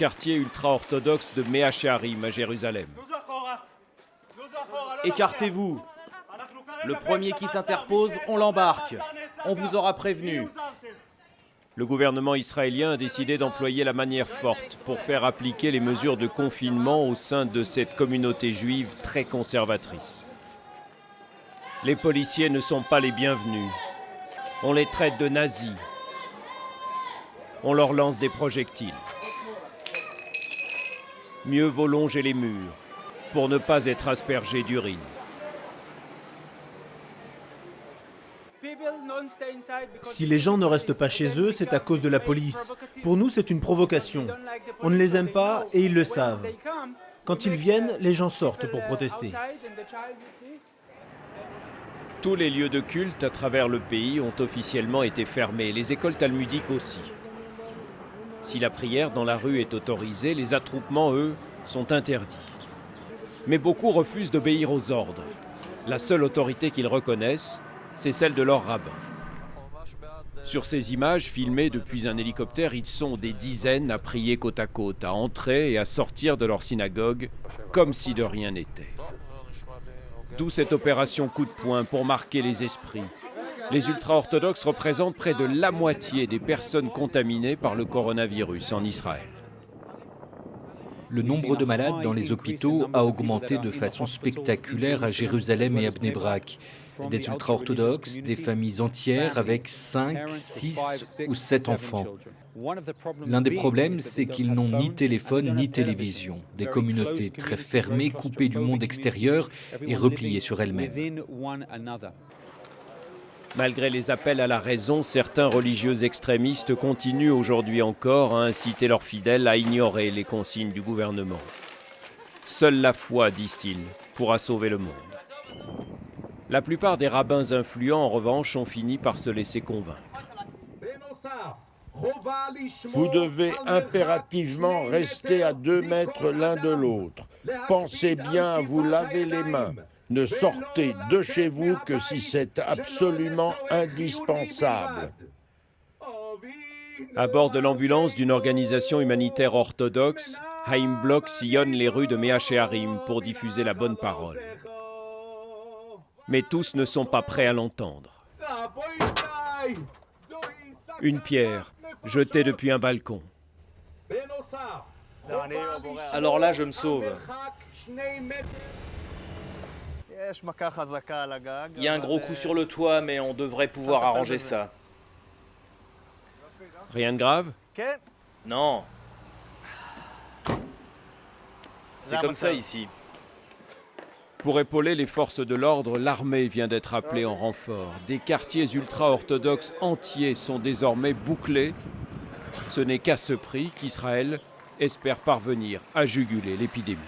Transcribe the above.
quartier ultra-orthodoxe de Mea Shearim à Jérusalem. Écartez-vous. Le premier qui s'interpose, on l'embarque. On vous aura prévenu. Le gouvernement israélien a décidé d'employer la manière forte pour faire appliquer les mesures de confinement au sein de cette communauté juive très conservatrice. Les policiers ne sont pas les bienvenus. On les traite de nazis. On leur lance des projectiles. Mieux vaut longer les murs pour ne pas être aspergé d'urine. Si les gens ne restent pas chez eux, c'est à cause de la police. Pour nous, c'est une provocation. On ne les aime pas et ils le savent. Quand ils viennent, les gens sortent pour protester. Tous les lieux de culte à travers le pays ont officiellement été fermés, les écoles talmudiques aussi. Si la prière dans la rue est autorisée, les attroupements, eux, sont interdits. Mais beaucoup refusent d'obéir aux ordres. La seule autorité qu'ils reconnaissent, c'est celle de leur rabbin. Sur ces images filmées depuis un hélicoptère, ils sont des dizaines à prier côte à côte, à entrer et à sortir de leur synagogue, comme si de rien n'était. D'où cette opération coup de poing pour marquer les esprits. Les ultra-orthodoxes représentent près de la moitié des personnes contaminées par le coronavirus en Israël. Le nombre de malades dans les hôpitaux a augmenté de façon spectaculaire à Jérusalem et à Bnei Brak. Des ultra-orthodoxes, des familles entières avec 5, 6 ou 7 enfants. L'un des problèmes, c'est qu'ils n'ont ni téléphone ni télévision. Des communautés très fermées, coupées du monde extérieur et repliées sur elles-mêmes. Malgré les appels à la raison, certains religieux extrémistes continuent aujourd'hui encore à inciter leurs fidèles à ignorer les consignes du gouvernement. Seule la foi, disent-ils, pourra sauver le monde. La plupart des rabbins influents, en revanche, ont fini par se laisser convaincre. Vous devez impérativement rester à 2 mètres l'un de l'autre. Pensez bien à vous laver les mains. Ne sortez de chez vous que si c'est absolument indispensable. À bord de l'ambulance d'une organisation humanitaire orthodoxe, Haïm Bloch sillonne les rues de Mea Shearim pour diffuser la bonne parole. Mais tous ne sont pas prêts à l'entendre. Une pierre jetée depuis un balcon. Alors là, je me sauve. Il y a un gros coup sur le toit, mais on devrait pouvoir arranger ça. Rien de grave? Non. C'est comme ça ici. Pour épauler les forces de l'ordre, l'armée vient d'être appelée en renfort. Des quartiers ultra-orthodoxes entiers sont désormais bouclés. Ce n'est qu'à ce prix qu'Israël espère parvenir à juguler l'épidémie.